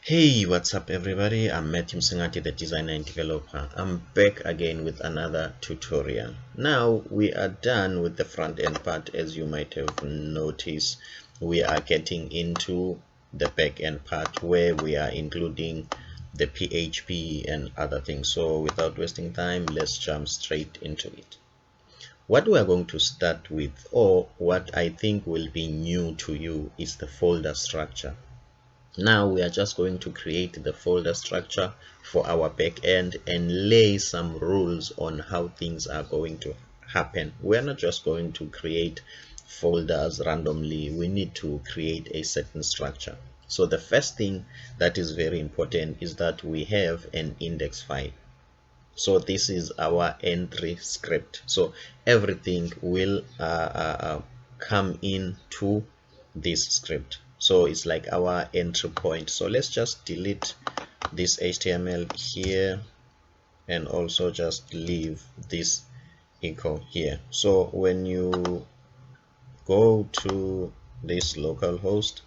Hey, what's up everybody? I'm Matthew Msingati, the designer and developer. I'm back again with another tutorial. Now we are done with the front end part. As you might have noticed, we are getting into the back end part where we are including the PHP and other things. So without wasting time, let's jump straight into it. What we are going to start with, or what I think will be new to you, is the folder structure. Now we are just going to create the folder structure for our backend and lay some rules on how things are going to happen. We're not just going to create folders randomly. We need to create a certain structure. So the first thing that is very important is that we have an index file. So this is our entry script. So everything will come into this script. So it's like our entry point. So let's just delete this HTML here and also just leave this echo here. So when you go to this localhost,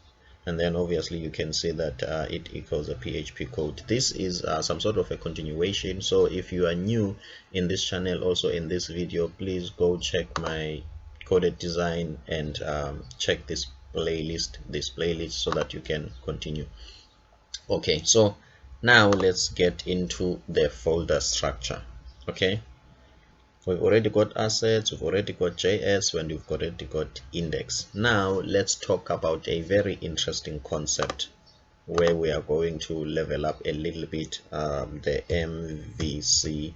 and then obviously you can see that it equals a PHP code. This is some sort of a continuation. So if you are new in this channel, also in this video, please go check my coded design and check this playlist so that you can continue. Okay, so now let's get into the folder structure. Okay, we've already got assets, we've already got JS, and we've already got index. Now let's talk about a very interesting concept where we are going to level up a little bit the MVC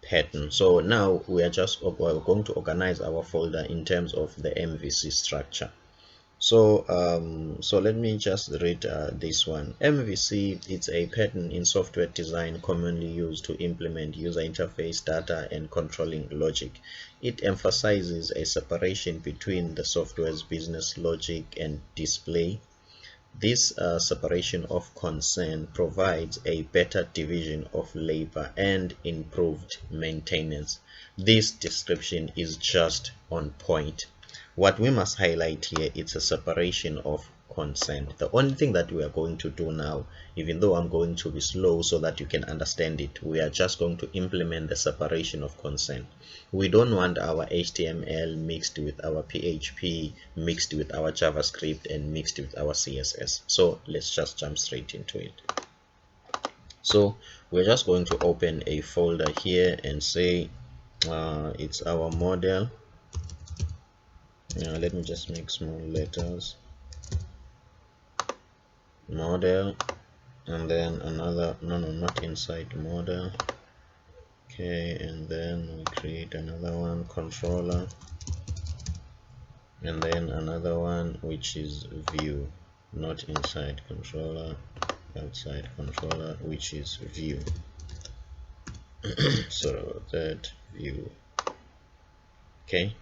pattern. So now we're going to organize our folder in terms of the MVC structure. So let me just read this one. MVC, it's a pattern in software design commonly used to implement user interface data and controlling logic. It emphasizes a separation between the software's business logic and display. This separation of concern provides a better division of labor and improved maintenance. This description is just on point. What we must highlight here is a separation of consent. The only thing that we are going to do now, even though I'm going to be slow so that you can understand it, we are just going to implement the separation of consent. We don't want our HTML mixed with our PHP, mixed with our JavaScript, and mixed with our CSS. So let's just jump straight into it. So we're just going to open a folder here and say it's our model. Let me just make small letters, model, and then another, no, not inside model. Okay, and then we create another one, controller, and then another one which is view, not inside controller, outside controller, which is view. Sorry about that, view. Okay,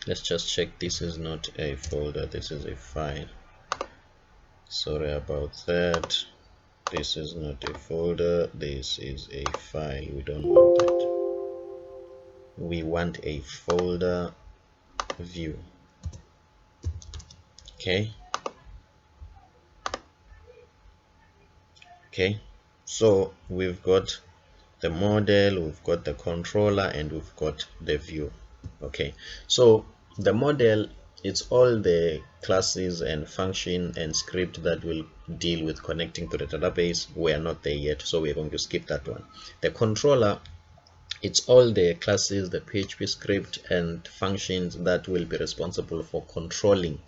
let's just check this is not a folder, this is a file. Sorry about that, this is not a folder, this is a file. We don't want that. We want a folder view. Okay, so we've got the model, we've got the controller, and we've got the view. Okay, so the model, it's all the classes and function and script that will deal with connecting to the database. We are not there yet, so we're going to skip that one. The controller, it's all the classes, the PHP script and functions that will be responsible for controlling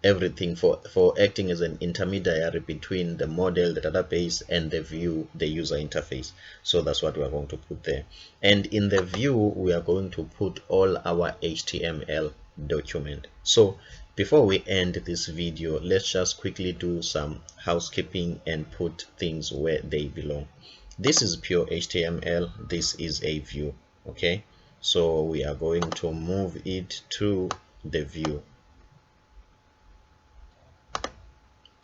everything, for acting as an intermediary between the model, the database, and the view, the user interface. So that's what we are going to put there. And in the view, we are going to put all our HTML document. So before we end this video, let's just quickly do some housekeeping and put things where they belong. This is pure HTML, this is a view. Okay, so we are going to move it to the view.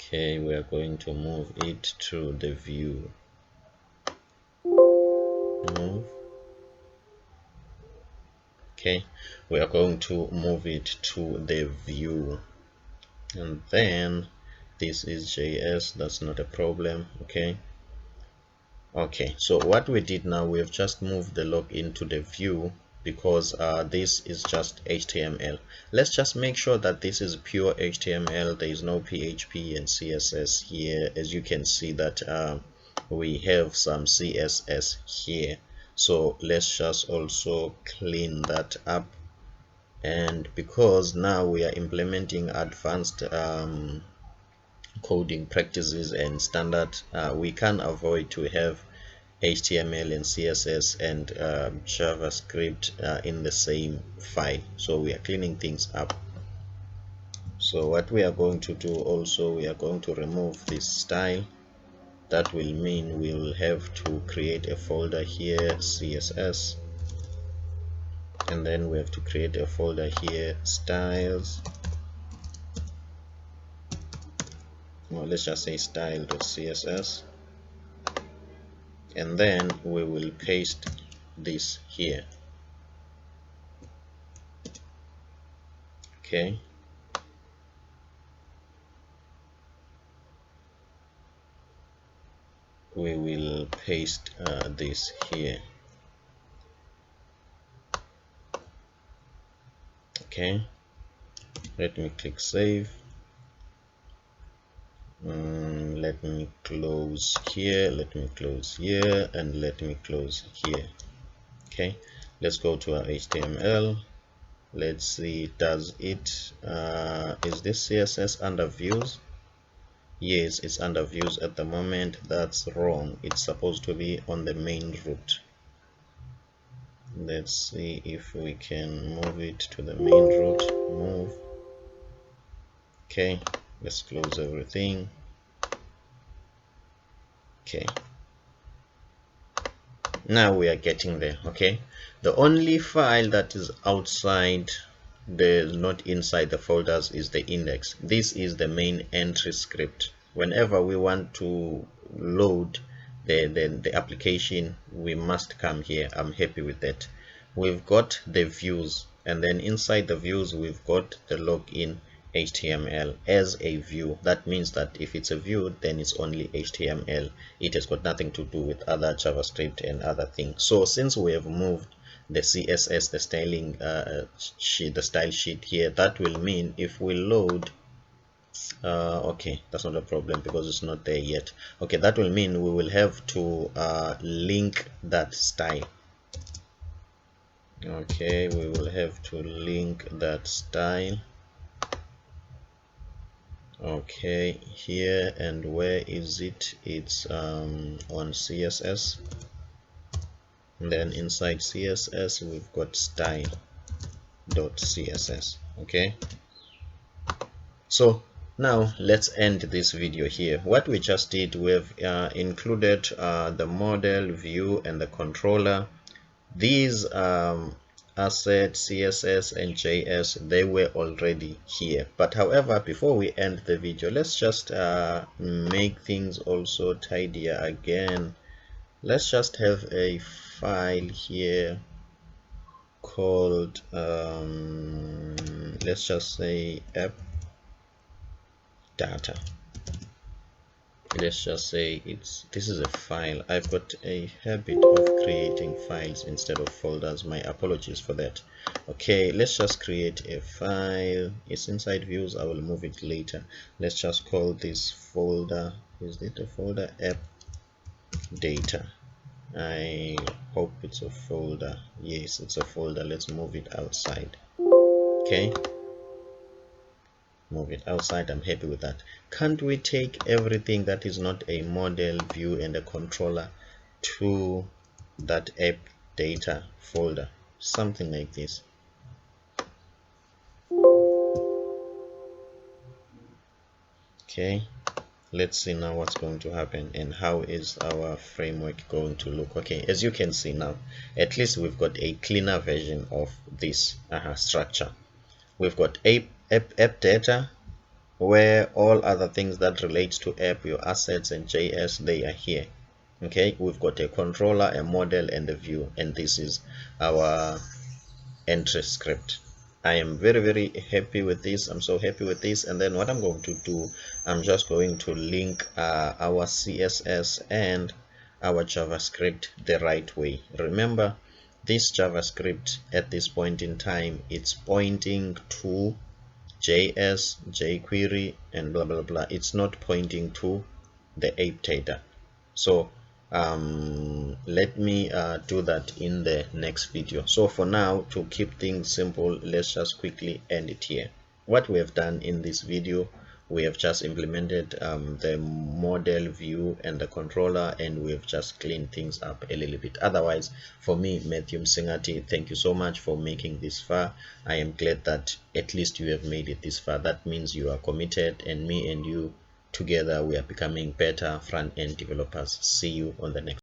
Okay, we are going to move it to the view. Move. Okay, we are going to move it to the view, and then This is JS, that's not a problem. Okay, so what we did now, we have just moved the log into the view because this is just HTML. Let's just make sure that this is pure HTML. There is no PHP and CSS here. As you can see that we have some CSS here, so let's just also clean that up. And because now we are implementing advanced coding practices and standard, we can't avoid to have HTML and CSS and JavaScript in the same file, so we are cleaning things up. So what we are going to do also, we are going to remove this style. That will mean we will have to create a folder here, CSS, and then we have to create a folder here, styles. Well, let's just say style.css, and then we will paste this here. Okay, we will paste this here. Okay, let me click save. Let me close here, let me close here, and let me close here. Okay, let's go to our HTML. Let's see, does it is this CSS under views? Yes, it's under views at the moment. That's wrong. It's supposed to be on the main root. Let's see if we can move it to the main root. Move. Okay, let's close everything. Okay, now we are getting there. Okay, the only file that is outside not inside the folders is the index. This is the main entry script. Whenever we want to load the application, we must come here. I'm happy with that. We've got the views, and then inside the views we've got the login HTML as a view. That means that if it's a view, then it's only HTML. It has got nothing to do with other JavaScript and other things. So since we have moved the CSS, the styling sheet, the style sheet here, that will mean if we load okay, that's not a problem because it's not there yet. Okay, that will mean we will have to link that style. Okay, we will have to link that style. Okay, here, and where is it? It's on CSS, and then inside CSS we've got style.css. okay, so now let's end this video here. What we just did, we've included the model, view, and the controller. These asset, CSS, and JS, they were already here. But however, before we end the video, let's just make things also tidier again. Let's just have a file here called let's just say app data. Let's just say this is a file. I've got a habit of creating files instead of folders. My apologies for that. Okay, let's just create a file. It's inside views. I will move it later. Let's just call this folder, is it a folder, app data? I hope it's a folder. Yes, it's a folder. Let's move it outside. Okay, move it outside. I'm happy with that. Can't we take everything that is not a model, view, and a controller to that app data folder? Something like this. Okay, let's see now what's going to happen and how is our framework going to look. Okay, as you can see now, at least we've got a cleaner version of this structure. We've got app data, where all other things that relates to app, your assets and JS, they are here. Okay, we've got a controller, a model, and a view, and this is our entry script. I am very happy with this. I'm so happy with this. And then what I'm going to do, I'm just going to link our CSS and our JavaScript the right way. Remember, this JavaScript at this point in time, it's pointing to JS, jQuery, and blah blah blah. It's not pointing to the ape data. So let me do that in the next video. So for now, to keep things simple, let's just quickly end it here. What we have done in this video, we have just implemented the model view and the controller, and we have just cleaned things up a little bit. Otherwise, for me, Matthew Msengati, thank you so much for making this far. I am glad that at least you have made it this far. That means you are committed, and me and you together we are becoming better front-end developers. See you on the next